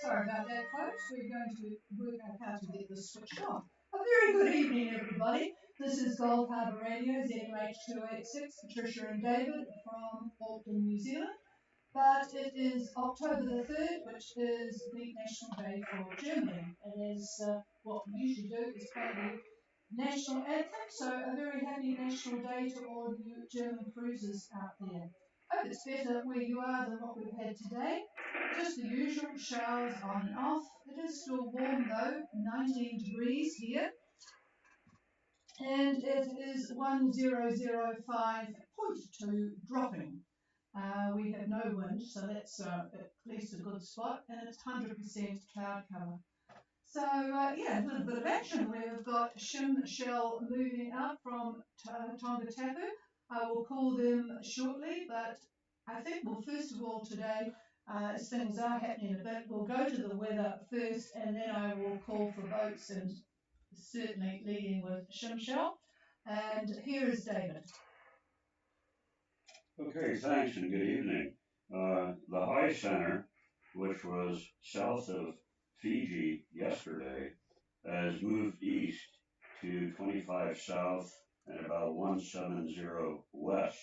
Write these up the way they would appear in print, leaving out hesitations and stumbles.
Sorry about that, folks. We're going to work out how to get this switched on. A very good evening, everybody. This is Gold Harbour Radio, ZMH286, Patricia and David from Auckland, New Zealand. But it is October the 3rd, which is the National Day for Germany. And as what we usually do is play the national anthem, so a very happy National Day to all you German cruisers out there. Hope it's better where you are than what we've had today. Just the usual showers on and off. It is still warm though, 19 degrees here. And it is 1005.2 dropping. We have no wind, so that's at least a good spot, and it's 100% cloud cover. So, yeah, a little bit of action. We've got Shim Shell moving up from Tonga Tapu. I will call them shortly, but I think, well, first of all today, as things are happening a bit, we'll go to the weather first, and then I will call for votes, and certainly leading with Shim Shell. And here is David. Okay, thanks and good evening. The high center, which was south of Fiji yesterday, has moved east to 25 south and about 170 west.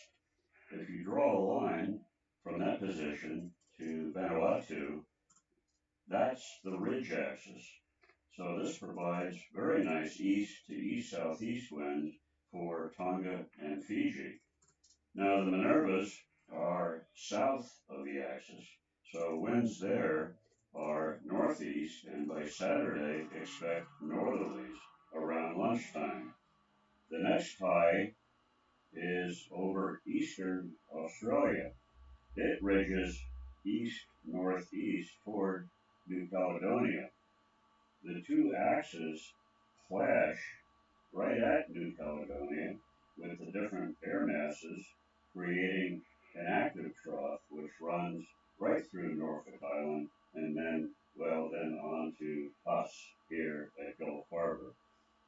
If you draw a line from that position to Vanuatu, that's the ridge axis. So this provides very nice east to east-southeast winds for Tonga and Fiji. Now the Minervas are south of the axis, so winds there are northeast, and by Saturday expect northerlies around lunchtime. The next high is over eastern Australia. It ridges east-northeast toward New Caledonia. The two axes clash right at New Caledonia with the different air masses, creating an active trough which runs right through Norfolk Island and then on to us here at Gulf Harbour,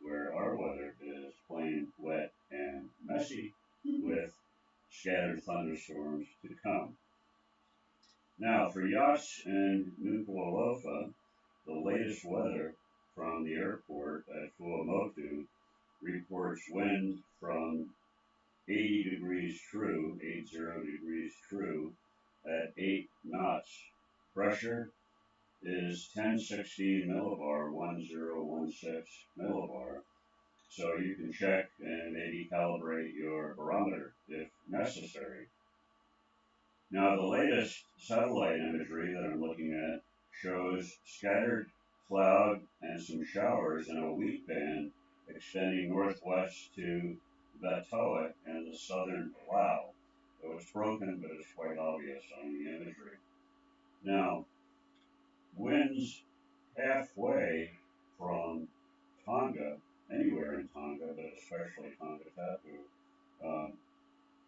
where our weather is plain wet and messy with scattered thunderstorms to come. Now for yachts in Nuku'alofa, the latest weather from the airport at Fuamotu reports wind from 80 degrees true, 80 degrees true, at 8 knots. Pressure is 1016 millibar, 1016 millibar. So you can check and maybe calibrate your barometer if necessary. Now the latest satellite imagery that I'm looking at shows scattered cloud and some showers in a wheat band extending northwest to Vatoa and the southern Palau. So it's broken, but it's quite obvious on the imagery. Now, winds halfway from Tonga, anywhere in Tonga, but especially Tonga Tapu,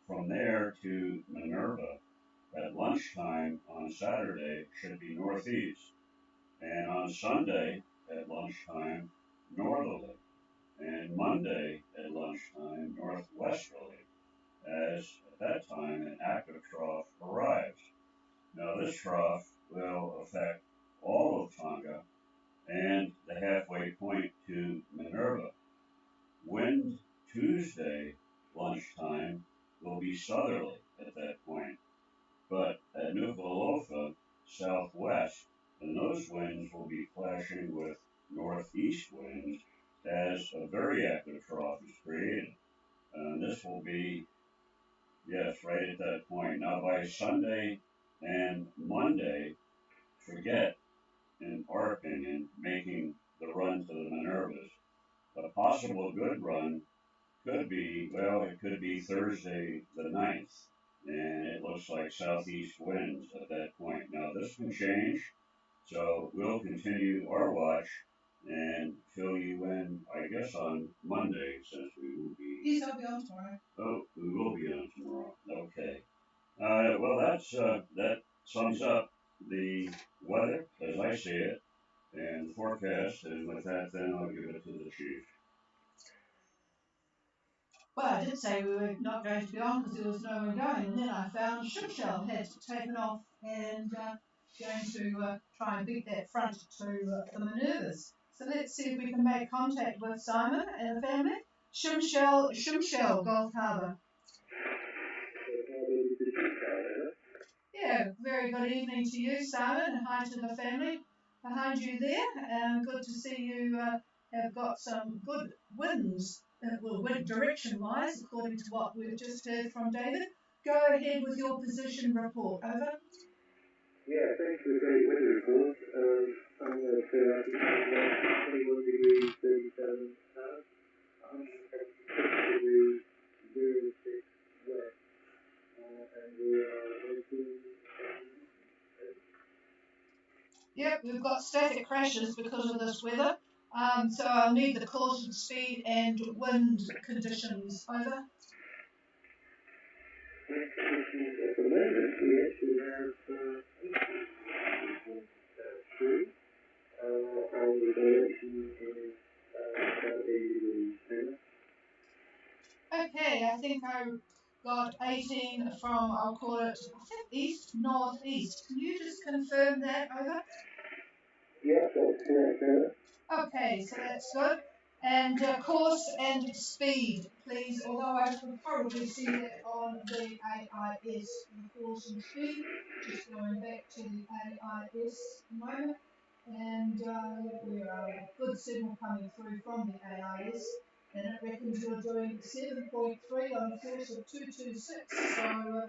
from there to Minerva at lunchtime on Saturday should be northeast, and on Sunday at lunchtime, northerly, and Monday at lunchtime, northwesterly, as at that time an active trough arrives. Now this trough will affect all of Tonga and the halfway point to Minerva. Wind Tuesday lunchtime will be southerly at that point, but at Nuku'alofa, southwest, and those winds will be clashing with northeast winds as a very active trough is created. And this will be, yes, right at that point. Now by Sunday and Monday, forget, in our opinion, making the run to the Minervas. A possible good run could be, it could be Thursday the 9th, and it looks like southeast winds at that point. Now this can change, so we'll continue our watch and fill you in, I guess, on Monday, since we will be... Yes, I'll be on tomorrow. Oh, we will be on tomorrow. Okay. That sums up the weather as I see it and the forecast, and with that, then I'll give it to the chief. Well, I did say we were not going to be on because there was no one going, and then I found Shimshell had taken off and going to try and beat that front to the manoeuvres. So let's see if we can make contact with Simon and the family. Shumshell, Gulf Harbour. Yeah, very good evening to you, Simon, and hi to the family behind you there. Good to see you have got some good winds, wind direction-wise, according to what we've just heard from David. Go ahead with your position report. Over. Yeah, thanks for the great weather report. I'm going to fill out 21 degrees 37 south, 106 degrees 06 west, and we are waiting. Yep, we've got static crashes because of this weather. So I'll need the course and speed and wind conditions. Over. At the moment, we actually have 3, and the direction is about 80 degrees south. Okay, I think I got 18 from, I'll call it, I think east, northeast. Can you just confirm that? Over. Yeah, that's correct, sir. Okay, so that's good. And course and speed, please, although I could probably see that on the AIS, the course and speed. Just going back to the AIS moment. And we are a good signal coming through from the AIS. And it reckons you're doing 7.3 on a course of 226. So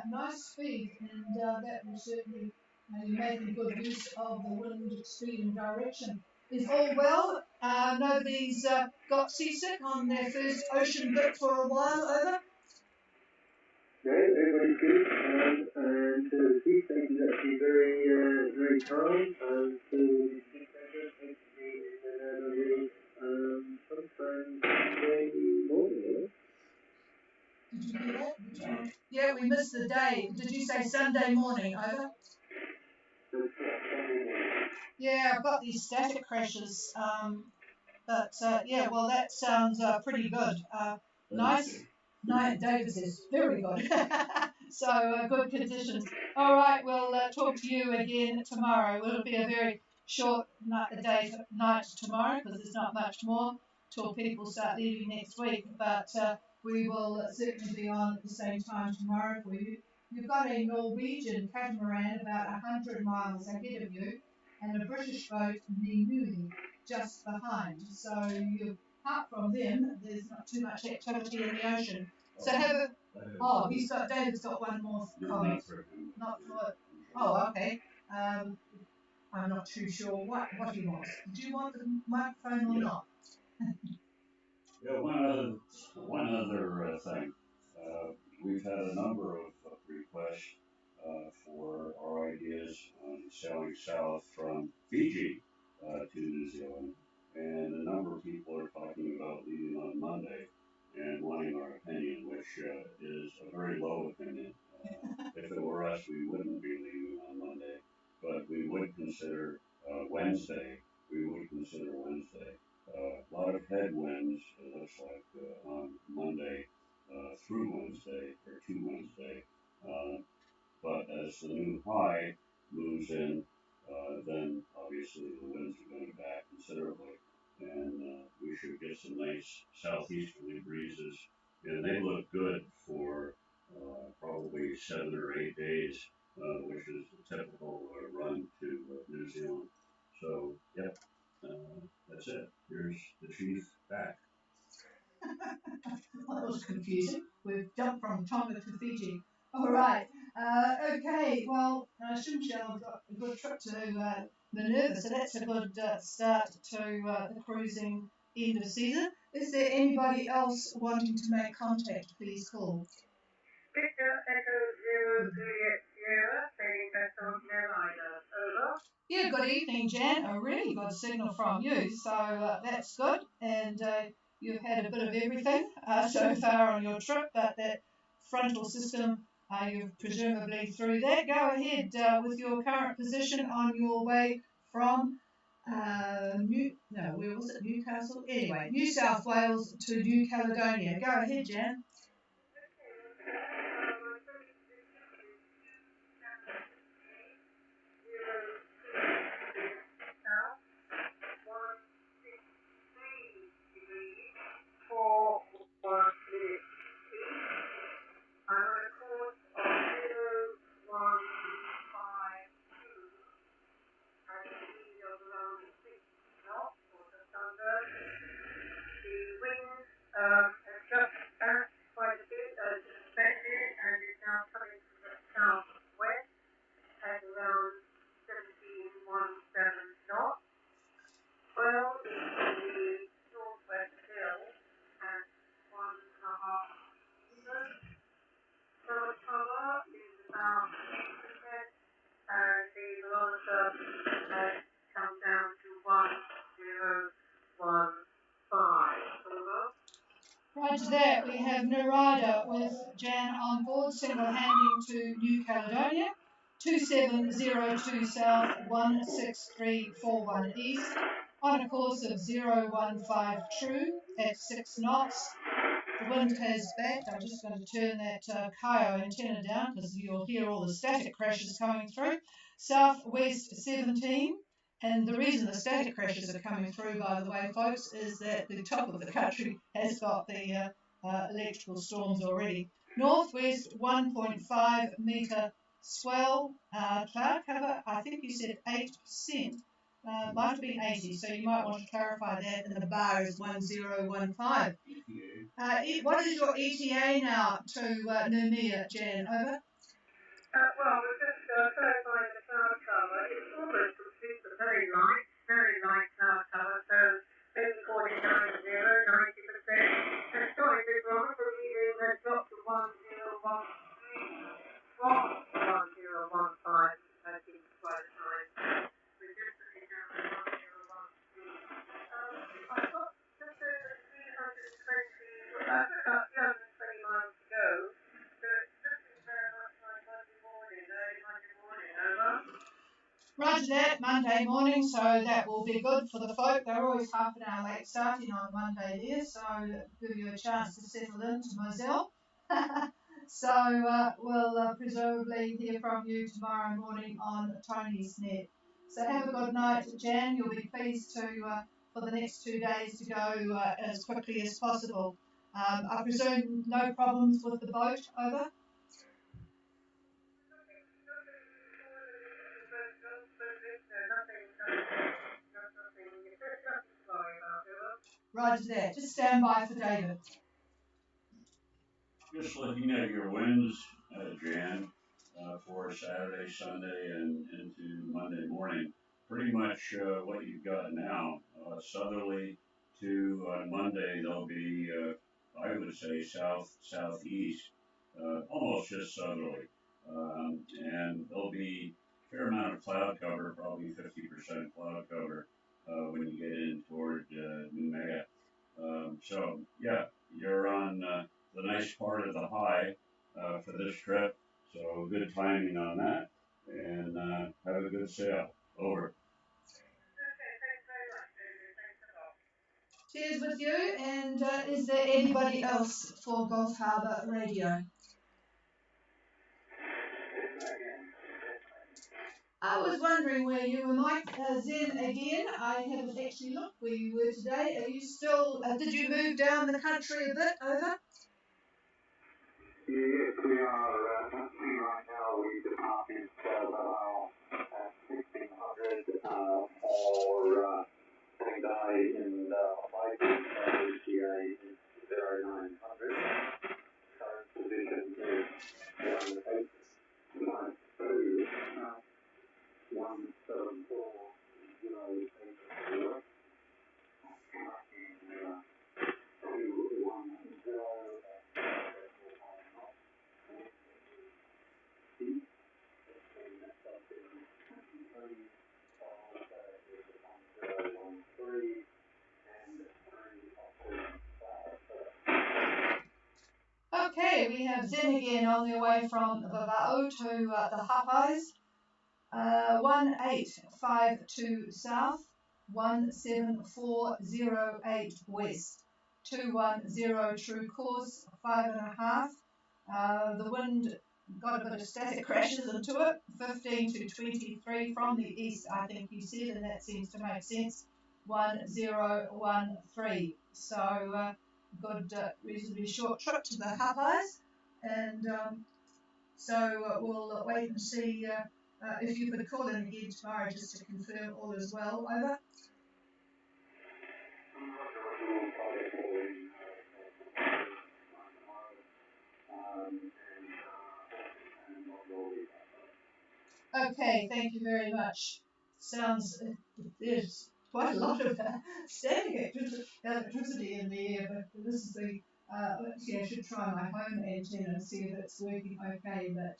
nice speed, and that will certainly, you're making good use of the wind, speed and direction. Is all well? Nobody's got seasick on their first ocean bit for a while. Over. No, everybody's good, and the sea state is actually very calm, and so the sea pressure seems to be sometime Sunday morning. Did you hear that? Yeah, we missed the day. Did you say Sunday morning? Over. Yeah, I've got these static crashes. But yeah, well, that sounds pretty good. Nice. David says very good. So good conditions. All right, we'll talk to you again tomorrow. It'll be a very short night tomorrow because there's not much more till people start leaving next week. But we will certainly be on at the same time tomorrow for you. You've got a Norwegian catamaran about 100 miles ahead of you, and a British boat, the Newly, just behind. So you, apart from them, there's not too much activity in the ocean. So David's got one more comment. Not for, oh, okay. I'm not too sure what he wants. Do you want the microphone or not? Yeah, one other thing. We've had a number of requests for our ideas on sailing south from Fiji to New Zealand, and a number of people are talking about leaving on Monday and wanting our opinion, which is a very low opinion. If it were us, we wouldn't be leaving on Monday, but we would consider Wednesday. We would consider Wednesday. A lot of headwinds, it looks like, on Monday through Wednesday or to Wednesday. But as the new high moves in, then obviously the winds are going to back considerably, and we should get some nice southeasterly breezes, and they look good for probably 7 or 8 days, which is the typical run to New Zealand. So, yep, that's it. Here's the chief back. Well, that was confusing. We've jumped from Tonga to Fiji. All right. Okay. Well, Shumshell's got a good trip to Minerva, so that's a good start to the cruising end of season. Is there anybody else wanting to make contact? Please call. Victor Echo 0 Juliet Sierra, saying Vessel Carolina. Over. Yeah, good evening, Jan. A really good signal from you, so that's good. And you've had a bit of everything so far on your trip, but that frontal system, you're presumably through that. Go ahead with your current position on your way from where was it? Newcastle? Anyway, New South Wales to New Caledonia. Go ahead, Jan. kilometre comes down to 1015. Over. Roger that. We have Narada with Jan on board, single-handing to New Caledonia, 2702 south, 16341 east, on a course of 015 true at 6 knots. The wind has backed. I'm just going to turn that Kaio antenna down because you'll hear all the static crashes coming through. Southwest 17. And the reason the static crashes are coming through, by the way, folks, is that the top of the country has got the electrical storms already. Northwest 1.5 metre swell, cloud cover, I think you said 8%. Might have been 80, so you might want to clarify that, and the bar is 1015. What is your ETA now to Noumea, Jan? Over. Well, we're just clarifying the cloud cover. It's almost complete, but very light cloud cover. So maybe 49, 90%. And sorry, this one, the reading has dropped to 1013 from 1015. I think by the time. We're just looking down to 1013. I've got just over 320, about 320 miles to go. So it's looking very much like Monday morning, early Monday morning, over. Roger that, Monday morning, so that will be good for the folk. They're always half an hour late starting on Monday there, so give you a chance to settle into Moselle. So we'll presumably hear from you tomorrow morning on Tony's net. So have a good night, Jan. You'll be pleased to for the next 2 days to go as quickly as possible. I presume no problems with the boat, over? Roger that. Just stand by for David. Just looking at your winds, Jan, for Saturday, Sunday, and into Monday morning. Pretty much what you've got now. Southerly to Monday, they'll be, I would say, southeast, almost just southerly. And there'll be a fair amount of cloud cover, probably 50% cloud cover when you get in toward Noumea. So, yeah, you're on the nice part of the high for this trip. So good timing on that, and have a good sail. Over. Cheers with you, and is there anybody else for Gulf Harbour Radio? I was wondering where you were, Mike. Zen again. I haven't actually looked where you were today. Are you still, did you move down the country a bit, over? Yes, we are actually right now. We depart in about 1600 or Shanghai in Hawaii, HCA is 0900. Current position is 1892, 174, 084. Okay, we have Zen again on their way from Vava'o to the Hapais. 1852 south, 17408 west, 210 true course, 5.5. The wind got a bit of static crashes into it, 15 to 23 from the east, I think you said, and that seems to make sense. 1013. So good, reasonably short trip to the Hapais, and so we'll wait and see if you could call in again tomorrow just to confirm all is well. Over. Okay, thank you very much. Sounds there's quite a lot of static electricity in the air, but this is the See, I should try my home antenna and see if it's working okay, but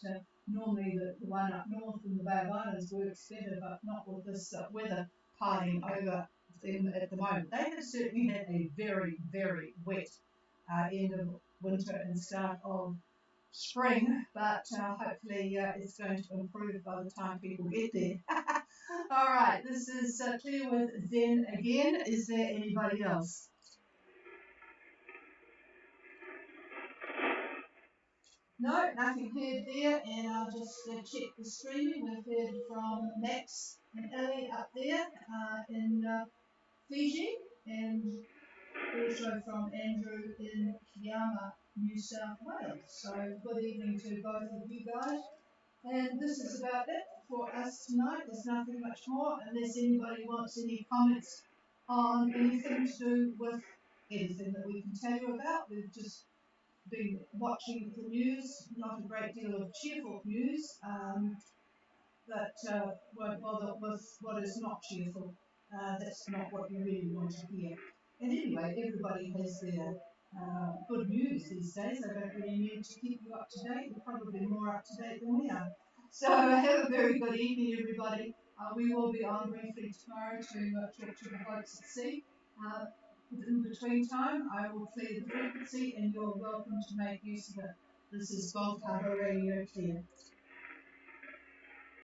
normally the one up north in the Bay of Islands works better, but not with this weather piling over them at the moment. They have certainly had a very, very wet end of winter and start of spring, but hopefully it's going to improve by the time people get there. All right, this is Clear with Zen again. Is there anybody else? No, nothing heard there, and I'll just check the streaming. We've heard from Max and Ellie up there in Fiji, and also from Andrew in Kiama, New South Wales. So good evening to both of you guys. And this is about it for us tonight. There's nothing much more unless anybody wants any comments on anything to do with anything that we can tell you about. We've just been watching the news, not a great deal of cheerful news, that won't bother with what is not cheerful. That's not what you really want to hear. And anyway, everybody has their good news these days. I don't really need to keep you up to date. You're probably more up to date than we are. So have a very good evening, everybody. We will be on briefly tomorrow to talk to the folks at sea. In between time, I will clear the frequency and you're welcome to make use of it. This is Gulf Harbour Radio Clear.